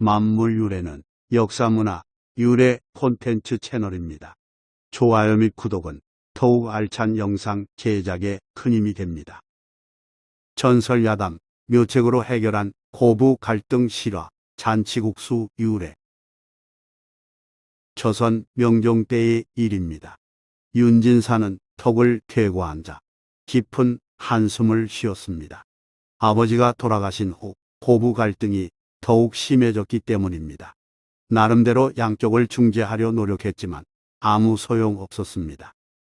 만물유래는 역사문화 유래 콘텐츠 채널입니다. 좋아요 및 구독은 더욱 알찬 영상 제작에 큰 힘이 됩니다. 전설야담, 묘책으로 해결한 고부 갈등 실화, 잔치국수 유래. 조선 명종 때의 일입니다. 윤진사는 턱을 괴고 앉아 깊은 한숨을 쉬었습니다. 아버지가 돌아가신 후 고부 갈등이 더욱 심해졌기 때문입니다. 나름대로 양쪽을 중재하려 노력했지만 아무 소용없었습니다.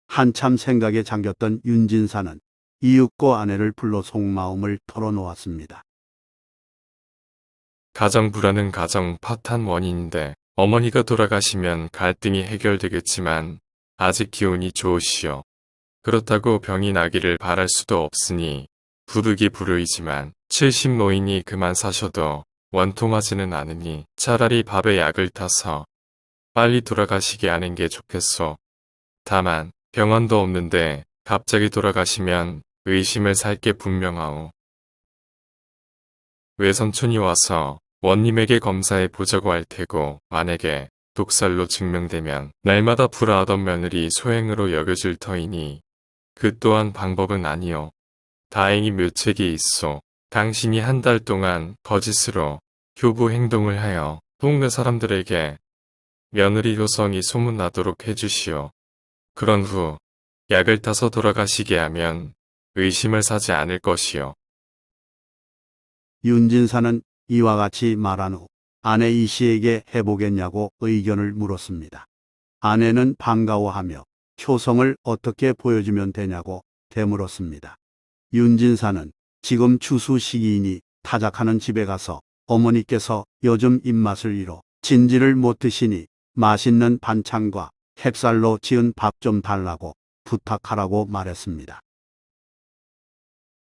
한참 생각에 잠겼던 윤진사는 이윽고 아내를 불러 속마음을 털어놓았습니다. 가정 불화는 가정 파탄 원인인데 어머니가 돌아가시면 갈등이 해결되겠지만 아직 기운이 좋으시오. 그렇다고 병이 나기를 바랄 수도 없으니 부득이 불효이지만 70 노인이 그만 사셔도 원통하지는 않으니 차라리 밥에 약을 타서 빨리 돌아가시게 하는 게 좋겠소. 다만 병원도 없는데 갑자기 돌아가시면 의심을 살 게 분명하오. 외삼촌이 와서 원님에게 검사해 보자고 할 테고 만약에 독살로 증명되면 날마다 불화하던 며느리 소행으로 여겨질 터이니 그 또한 방법은 아니오. 다행히 묘책이 있어. 당신이 한 달 동안 거짓으로 교부 행동을 하여 동네 사람들에게 며느리 효성이 소문나도록 해주시오. 그런 후 약을 타서 돌아가시게 하면 의심을 사지 않을 것이오. 윤진사는 이와 같이 말한 후 아내 이씨에게 해보겠냐고 의견을 물었습니다. 아내는 반가워하며 효성을 어떻게 보여주면 되냐고 되물었습니다. 윤진사는 지금 추수 시기이니 타작하는 집에 가서 어머니께서 요즘 입맛을 잃어 진지를 못 드시니 맛있는 반찬과 햅쌀로 지은 밥 좀 달라고 부탁하라고 말했습니다.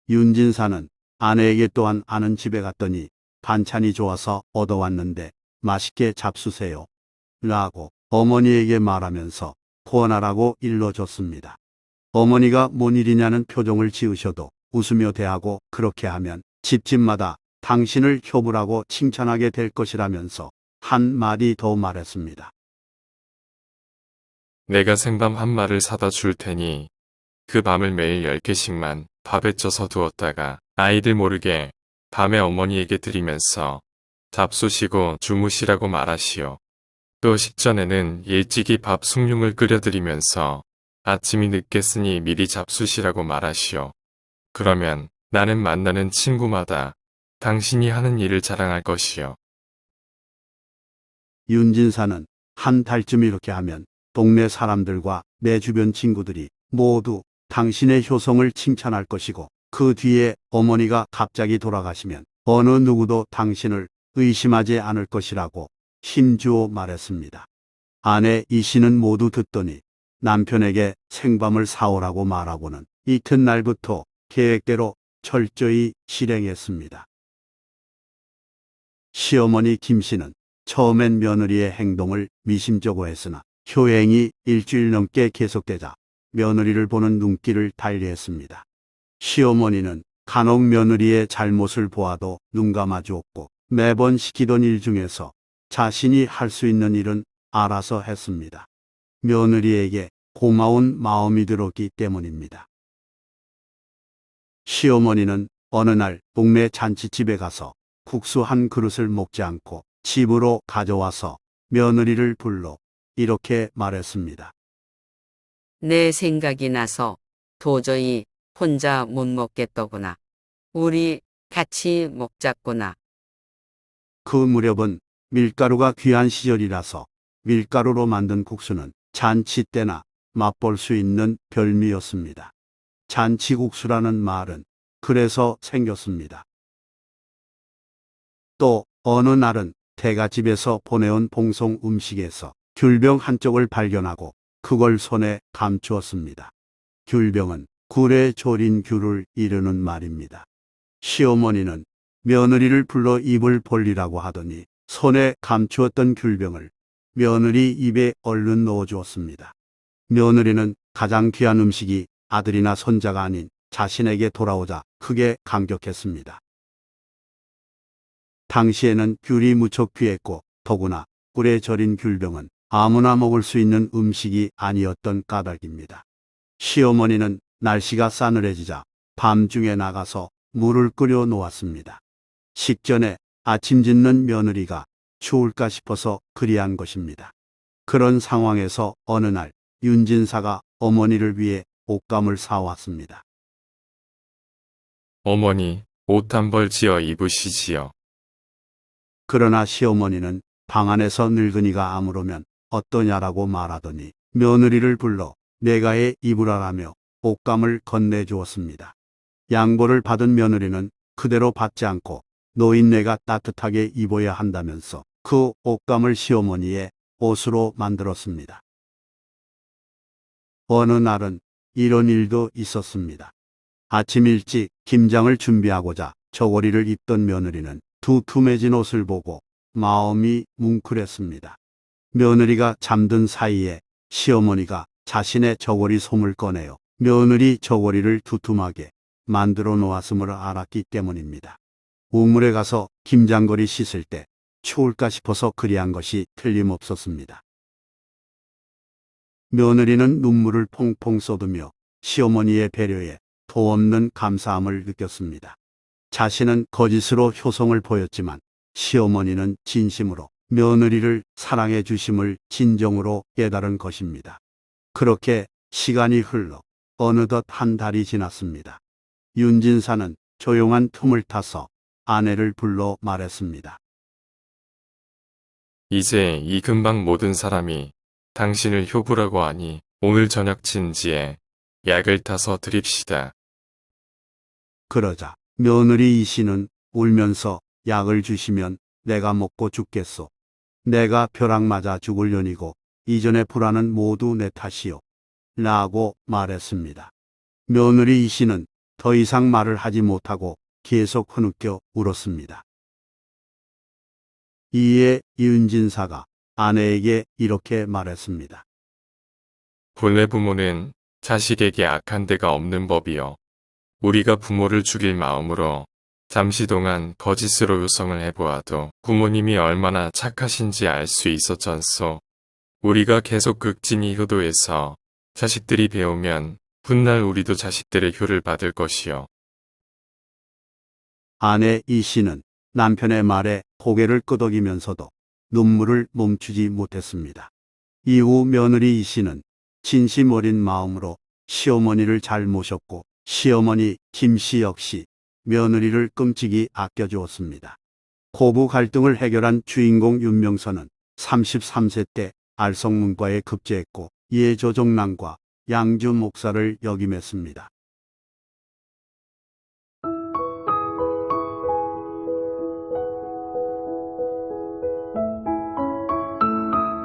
윤진사는 아내에게 또한 아는 집에 갔더니 반찬이 좋아서 얻어왔는데 맛있게 잡수세요 라고 어머니에게 말하면서 권하라고 일러줬습니다. 어머니가 뭔 일이냐는 표정을 지으셔도 웃으며 대하고 그렇게 하면 집집마다 당신을 효부라고 칭찬하게 될 것이라면서 한 마디 더 말했습니다. 내가 생밤 한 마를 사다 줄 테니 그 밤을 매일 10개씩만 밥에 쪄서 두었다가 아이들 모르게 밤에 어머니에게 드리면서 잡수시고 주무시라고 말하시오. 또 식전에는 일찍이 밥 숭늉을 끓여드리면서 아침이 늦겠으니 미리 잡수시라고 말하시오. 그러면 나는 만나는 친구마다 당신이 하는 일을 자랑할 것이오. 윤진사는 한 달쯤 이렇게 하면 동네 사람들과 내 주변 친구들이 모두 당신의 효성을 칭찬할 것이고 그 뒤에 어머니가 갑자기 돌아가시면 어느 누구도 당신을 의심하지 않을 것이라고 힘주어 말했습니다. 아내 이씨는 모두 듣더니 남편에게 생밤을 사오라고 말하고는 이튿날부터 계획대로 철저히 실행했습니다. 시어머니 김씨는 처음엔 며느리의 행동을 미심쩍어 했으나 효행이 일주일 넘게 계속되자 며느리를 보는 눈길을 달리했습니다. 시어머니는 간혹 며느리의 잘못을 보아도 눈 감아주었고 매번 시키던 일 중에서 자신이 할 수 있는 일은 알아서 했습니다. 며느리에게 고마운 마음이 들었기 때문입니다. 시어머니는 어느 날 동네 잔치집에 가서 국수 한 그릇을 먹지 않고 집으로 가져와서 며느리를 불러 이렇게 말했습니다. 내 생각이 나서 도저히 혼자 못 먹겠더구나. 우리 같이 먹자꾸나. 그 무렵은 밀가루가 귀한 시절이라서 밀가루로 만든 국수는 잔치 때나 맛볼 수 있는 별미였습니다. 잔치국수라는 말은 그래서 생겼습니다. 또 어느 날은 대가집에서 보내온 봉송 음식에서 귤병 한쪽을 발견하고 그걸 손에 감추었습니다. 귤병은 굴에 졸인 귤을 이르는 말입니다. 시어머니는 며느리를 불러 입을 벌리라고 하더니 손에 감추었던 귤병을 며느리 입에 얼른 넣어주었습니다. 며느리는 가장 귀한 음식이 아들이나 손자가 아닌 자신에게 돌아오자 크게 감격했습니다. 당시에는 귤이 무척 귀했고 더구나 꿀에 절인 귤병은 아무나 먹을 수 있는 음식이 아니었던 까닭입니다. 시어머니는 날씨가 싸늘해지자 밤중에 나가서 물을 끓여 놓았습니다. 식전에 아침 짓는 며느리가 추울까 싶어서 그리한 것입니다. 그런 상황에서 어느 날 윤진사가 어머니를 위해 옷감을 사왔습니다. 어머니, 옷 한 벌 지어 입으시지요. 그러나 시어머니는 방 안에서 늙은이가 아무르면 어떠냐라고 말하더니 며느리를 불러 내가에 입으라라며 옷감을 건네주었습니다. 양보를 받은 며느리는 그대로 받지 않고 노인네가 따뜻하게 입어야 한다면서 그 옷감을 시어머니의 옷으로 만들었습니다. 어느 날은 이런 일도 있었습니다. 아침 일찍 김장을 준비하고자 저고리를 입던 며느리는 두툼해진 옷을 보고 마음이 뭉클했습니다. 며느리가 잠든 사이에 시어머니가 자신의 저고리 솜을 꺼내어 며느리 저고리를 두툼하게 만들어 놓았음을 알았기 때문입니다. 우물에 가서 김장거리 씻을 때 추울까 싶어서 그리한 것이 틀림없었습니다. 며느리는 눈물을 퐁퐁 쏟으며 시어머니의 배려에 도없는 감사함을 느꼈습니다. 자신은 거짓으로 효성을 보였지만 시어머니는 진심으로 며느리를 사랑해 주심을 진정으로 깨달은 것입니다. 그렇게 시간이 흘러 어느덧 한 달이 지났습니다. 윤진사는 조용한 틈을 타서 아내를 불러 말했습니다. 이제 이 근방 모든 사람이 당신을 효부라고 하니 오늘 저녁 진지에 약을 타서 드립시다. 그러자 며느리 이씨는 울면서 약을 주시면 내가 먹고 죽겠소. 내가 벼락 맞아 죽을 년이고 이전의 불안은 모두 내 탓이요. 라고 말했습니다. 며느리 이씨는 더 이상 말을 하지 못하고 계속 흐느껴 울었습니다. 이에 윤진사가 아내에게 이렇게 말했습니다. 본래 부모는 자식에게 악한 데가 없는 법이요. 우리가 부모를 죽일 마음으로 잠시 동안 거짓으로 요성을 해보아도 부모님이 얼마나 착하신지 알 수 있었잖소. 우리가 계속 극진히 효도해서 자식들이 배우면 훗날 우리도 자식들의 효를 받을 것이요. 아내 이씨는 남편의 말에 고개를 끄덕이면서도 눈물을 멈추지 못했습니다. 이후 며느리 이씨는 진심 어린 마음으로 시어머니를 잘 모셨고 시어머니 김씨 역시 며느리를 끔찍이 아껴주었습니다. 고부 갈등을 해결한 주인공 윤명선은 33세 때 알성문과에 급제했고 예조정랑과 양주 목사를 역임했습니다.